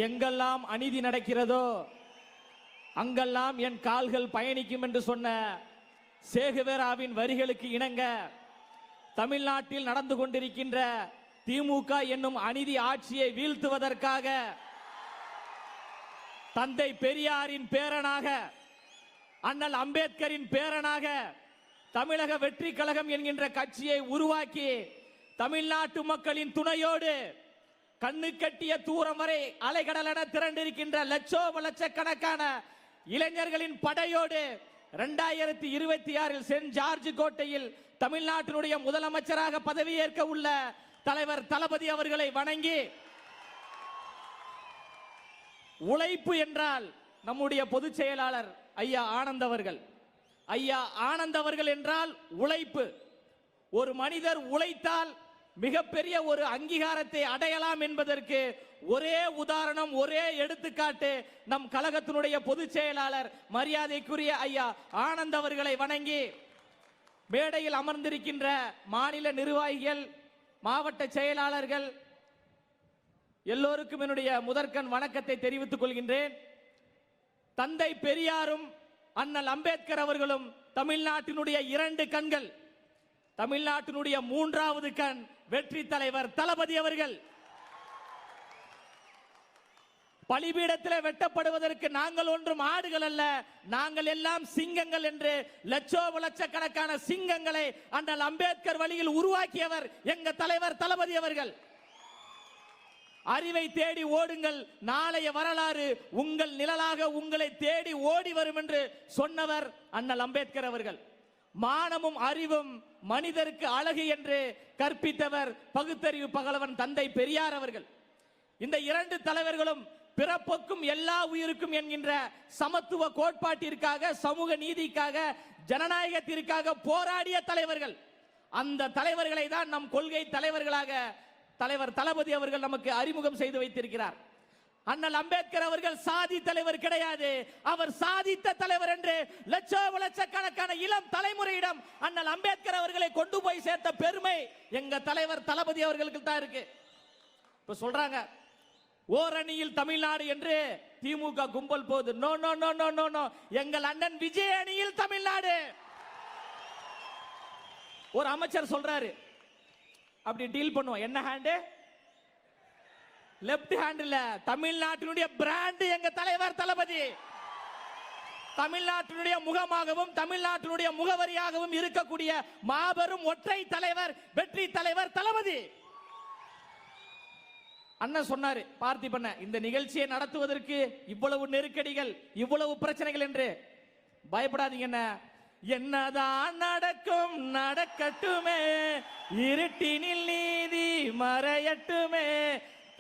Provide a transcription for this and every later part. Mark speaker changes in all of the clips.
Speaker 1: எங்கெல்லாம் அநீதி நடக்கிறதோ அங்கெல்லாம் என் கால்கள் பயணிக்கும் என்று சொன்ன சேகுவேராவின் வரிகளுக்கு இணங்க தமிழ்நாட்டில் நடந்து கொண்டிருக்கின்ற திமுக என்னும் அநீதி ஆட்சியை வீழ்த்துவதற்காக தந்தை பெரியாரின் பேரனாக அண்ணல் அம்பேத்கரின் பேரனாக தமிழக வெற்றி கழகம் என்கின்ற கட்சியை உருவாக்கி தமிழ்நாட்டு மக்களின் துணையோடு கண்ணு கட்டிய தூரம் வரை அலைகடலென திரண்டிருக்கின்ற லட்சக்கணக்கான இளைஞர்களின் படையோடு 2026 சென்ட் ஜார்ஜ் கோட்டையில் தமிழ்நாட்டினுடைய முதலமைச்சராக பதவியேற்க உள்ள தலைவர் தளபதி அவர்களை வணங்கி, உழைப்பு என்றால் நம்முடைய பொதுச் செயலாளர் ஐயா ஆனந்த் அவர்கள் என்றால் உழைப்பு. ஒரு மனிதர் உழைத்தால் மிகப்பெரிய ஒரு அங்கீகாரத்தை அடையலாம் என்பதற்கு ஒரே உதாரணம், ஒரே எடுத்துக்காட்டு நம் கழகத்தினுடைய பொதுச் செயலாளர் மரியாதைக்குரிய ஐயா ஆனந்த் அவர்களை வணங்கி, மேடையில் அமர்ந்திருக்கின்ற மாநில நிர்வாகிகள், மாவட்ட செயலாளர்கள் எல்லோருக்கும் என்னுடைய முதற்கண் வணக்கத்தை தெரிவித்துக் கொள்கின்றேன். தந்தை பெரியாரும் அண்ணல் அம்பேத்கர் அவர்களும் தமிழ்நாட்டினுடைய 2 கண்கள். தமிழ்நாட்டினுடைய 3வது கண் வெற்றி தலைவர் தளபதி அவர்கள். பலிபீடத்தில் வெட்டப்படுவதற்கு நாங்கள் ஒன்றும் ஆடுகள் அல்ல, நாங்கள் எல்லாம் சிங்கங்கள் என்று லட்சக்கணக்கான சிங்கங்களை அண்ணல் அம்பேத்கர் வழியில் உருவாக்கியவர் எங்க தலைவர் தளபதி அவர்கள். அறிவை தேடி ஓடுங்கள், நாளைய வரலாறு உங்கள் நிழலாக உங்களை தேடி ஓடி வரும் என்று சொன்னவர் அண்ணல் அம்பேத்கர் அவர்கள். மானமும் அறிவும் மனிதருக்கு அழகு என்று கற்பித்தவர் பகுத்தறிவு பகலவன் தந்தை பெரியார் அவர்கள். இந்த 2 தலைவர்களும் பிறப்புக்கும் எல்லா உயிருக்கும் என்கின்ற சமத்துவ கோட்பாட்டிற்காக, சமூக நீதிக்காக, ஜனநாயகத்திற்காக போராடிய தலைவர்கள். அந்த தலைவர்களை தான் நம் கொள்கை தலைவர்களாக தலைவர் தளபதி அவர்கள் நமக்கு அறிமுகம் செய்து வைத்திருக்கிறார். அண்ணல் அம்பேத்கர் அவர்கள் சாதி தலைவர் கிடையாது, அவர் சாதித்த தலைவர் என்று லட்சக்கணக்கான இளம் தலைமுறையிடம் அண்ணல் அம்பேத்கர் அவர்களை கொண்டு போய் சேர்த்த பெருமை எங்க தலைவர் தளபதி அவர்களுக்கு தான் இருக்கு. இப்ப சொல்றாங்க ஓரணியில் தமிழ்நாடு என்று திமுக கும்பல் போகுது. No no no no no no, எங்கள் அண்ணன் விஜய் அணியில் தமிழ்நாடு. ஒரு அமைச்சர் சொல்றாரு, அப்படி டீல் பண்ணுவோம். என்ன ஹேண்டு? லெப்ட் ஹேண்ட் இல்ல, தமிழ்நாட்டினுடைய பிராண்ட் எங்க தலைவர் தளபதி. தமிழ்நாட்டினுடைய முகமாகவும் தமிழ்நாட்டினுடைய முகவரியாகவும் இருக்கக்கூடிய மாபெரும் ஒற்றை தலைவர் வெற்றி தலைவர் தளபதி. அண்ணன் சொன்னாரு பார்த்திபண்ண, இந்த நிகழ்ச்சியை நடத்துவதற்கு இவ்வளவு நெருக்கடிகள், இவ்வளவு பிரச்சனைகள் என்று. பயப்படாதீங்க, என்னதான் நடக்கும் நடக்கட்டுமே, இருட்டினில் நீதி மறையட்டுமே,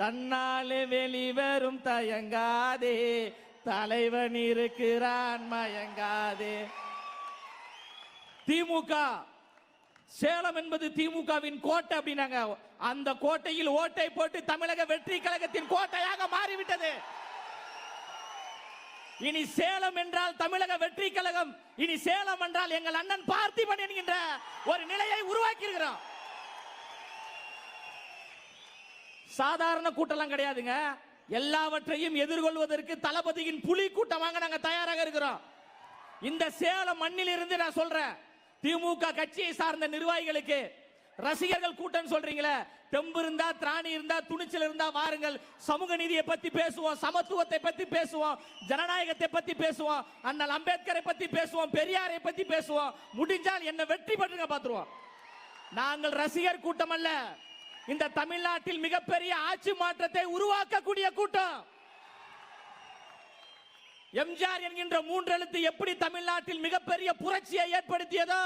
Speaker 1: தன்னால் வெளிவரும் தயங்காதே, தலைவன் இருக்கிறான் மயங்காதே. திமுக சேலம் என்பது திமுகவின் கோட்டை அப்படின்னாங்க. அந்த கோட்டையில் ஓட்டை போட்டு தமிழக வெற்றி கழகத்தின் கோட்டையாக மாறிவிட்டது. இனி சேலம் என்றால் தமிழக வெற்றி கழகம், இனி சேலம் என்றால் எங்கள் அண்ணன் பார்த்திபன் என்கின்ற ஒரு நிலையை உருவாக்கி இருக்கிறோம். சாதாரண கூட்டம் கிடையாதுங்க. எல்லாவற்றையும் எதிர்கொள்வதற்கு தளபதியின் புலி கூட்டமாக நாங்க தயாராக இருக்கிறோம். இந்த சேலம் மண்ணில் இருந்து நான் சொல்றேன், திமுக கட்சியை சார்ந்த நிர்வாகிகளுக்கு, ரசிகர்கள் கூட்டம் சொல்றீங்களே, தெம்பு இருந்தா, திராணி இருந்தா, துணிச்சல் இருந்தா வாருங்கள். சமூக நீதியை பத்தி பேசுவோம், சமத்துவத்தை பத்தி பேசுவோம், ஜனநாயகத்தை பத்தி பேசுவோம், அண்ணல் அம்பேத்கரை பத்தி பேசுவோம், பெரியாரை பத்தி பேசுவோம். முடிஞ்சால் என்ன வெற்றி பெற்றுங்க பாத்துருவோம். நாங்கள் ரசிகர் கூட்டம் அல்ல, இந்த தமிழ்நாட்டில் மிகப்பெரிய ஆட்சி மாற்றத்தை உருவாக்கக்கூடிய கூட்டம். எம்ஜிஆர் என்கின்ற 3 எழுத்து எப்படி தமிழ்நாட்டில் மிகப்பெரிய புரட்சியை ஏற்படுத்தியதோ,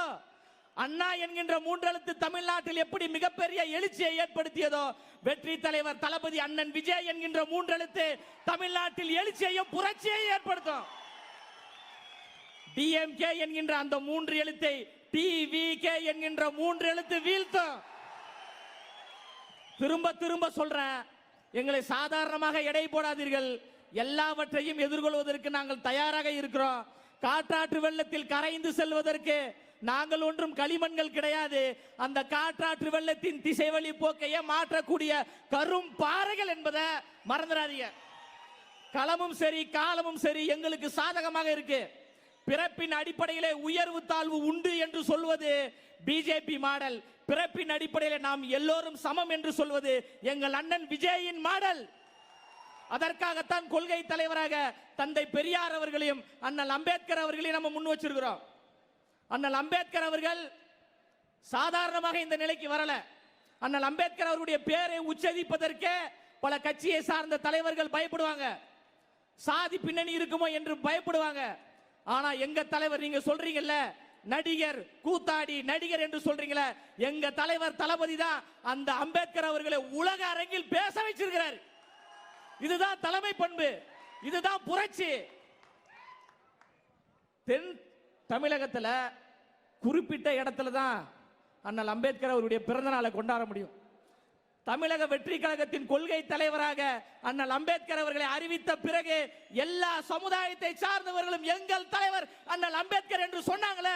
Speaker 1: அண்ணா என்கின்ற 3 எழுத்து தமிழ்நாட்டில் எப்படி மிகப்பெரிய எழுச்சியை ஏற்படுத்தியதோ, வெற்றி தலைவர் தளபதி அண்ணன் விஜய் என்கின்ற 3 எழுத்து தமிழ்நாட்டில் எழுச்சியையும் புரட்சியையும் ஏற்படுத்தும். டிஎம்கே என்கின்ற அந்த 3 எழுத்தை டிவிகே என்கின்ற 3 எழுத்து வீழ்த்தும். திரும்ப திரும்ப சொல்றேன், எங்களை சாதாரணமாக எடை போடாதீர்கள். எல்லாவற்றையும் எதிர்கொள்வதற்கு நாங்கள் தயாராக இருக்கிறோம். காற்றாற்று வெள்ளத்தில் கரைந்து செல்வதற்கு நாங்கள் ஒன்றும் களிமண்கள் கிடையாது. அந்த காற்றாற்று வெள்ளத்தின் திசை வழி போக்கையே மாற்றக்கூடிய கரும் பாறைகள் என்பதை மறந்துடாதீங்க. களமும் சரி காலமும் சரி எங்களுக்கு சாதகமாக இருக்கு. பிறப்பின் அடிப்படையிலே உயர்வு தாழ்வு உண்டு என்று சொல்வது பிஜேபி மாடல். பிறப்பின் அடிப்படையில் நாம் எல்லோரும் சமம் என்று சொல்வது எங்கள் அண்ணன் விஜயின் மாடல். அதற்காகத்தான் கொள்கை தலைவராக தந்தை பெரியார் அவர்களையும் அண்ணல் அம்பேத்கர் அவர்களையும் நம்ம முன் வச்சிருக்கிறோம். அண்ணல் அம்பேத்கர் அவர்கள் சாதாரணமாக இந்த நிலைக்கு வரல. அண்ணல் அம்பேத்கர் அவருடைய பேரை உச்சரிப்பதற்கே பல கட்சியை சார்ந்த தலைவர்கள் பயப்படுவாங்க. சாதி பின்னணி இருக்குமோ என்று பயப்படுவாங்க. ஆனா எங்க தலைவர், நீங்க சொல்றீங்கல்ல நடிகர் கூத்தாடி நடிகர் என்று சொல்றீங்களே, எங்க தலைவர் தளபதி தான் அந்த அம்பேத்கர் அவர்களை உலக அரங்கில் பேச வச்சிருக்கிறார். இதுதான் தலைமை பண்பு, இதுதான் புரட்சி. தென் தமிழகத்துல குறிப்பிட்ட இடத்துல தான் அண்ணல் அம்பேத்கர் அவருடைய பிறந்த நாளை கொண்டாட முடியும். தமிழக வெற்றி கழகத்தின் கொள்கை தலைவராக அண்ணல் அம்பேத்கர் அவர்களை அறிவித்த பிறகு எல்லா சமுதாயத்தை சார்ந்தவர்களும் எங்கள் தலைவர் அண்ணல் அம்பேத்கர் என்று சொன்னாங்களே,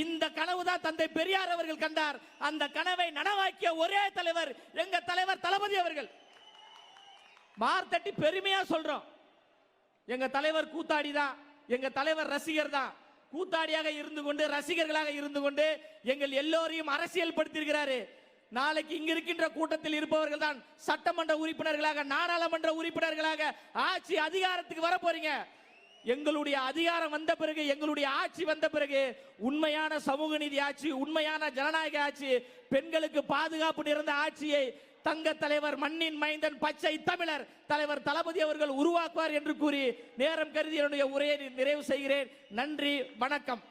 Speaker 1: இந்த கனவு தான் தந்தை பெரியார் அவர்கள் கண்டார். அந்த கனவை நனவாக்கிய ஒரே தலைவர் எங்க தலைவர் தளபதி அவர்கள். மார்த்தட்டி பெருமையா சொல்றோம், எங்க தலைவர் கூத்தாடி தான், எங்க தலைவர் ரசிகர் தான். கூத்தாடியாக இருந்து கொண்டு ரசிகர்களாக இருந்து கொண்டு எங்கள் எல்லோரையும் அரசியல் படுத்தியிருக்கிறாரு. நாளைக்கு இங்க இருக்கின்ற கூட்டத்தில் இருப்பவர்கள் தான் சட்டமன்ற உறுப்பினர்களாக, நாடாளுமன்ற உறுப்பினர்களாக ஆட்சி அதிகாரத்துக்கு வர போறீங்க. எங்களுடைய அதிகாரம் வந்த பிறகு, எங்களுடைய ஆட்சி வந்த பிறகு உண்மையான சமூக நீதி ஆட்சி, உண்மையான ஜனநாயக ஆட்சி, பெண்களுக்கு பாதுகாப்பு நிறைந்த ஆட்சியை தங்க தலைவர் மண்ணின் மைந்தன் பச்சை தமிழர் தலைவர் தளபதி அவர்கள் உருவாக்குவார் என்று கூறி நேரம் கருதி என்னுடைய உரையை நிறைவு செய்கிறேன். நன்றி, வணக்கம்.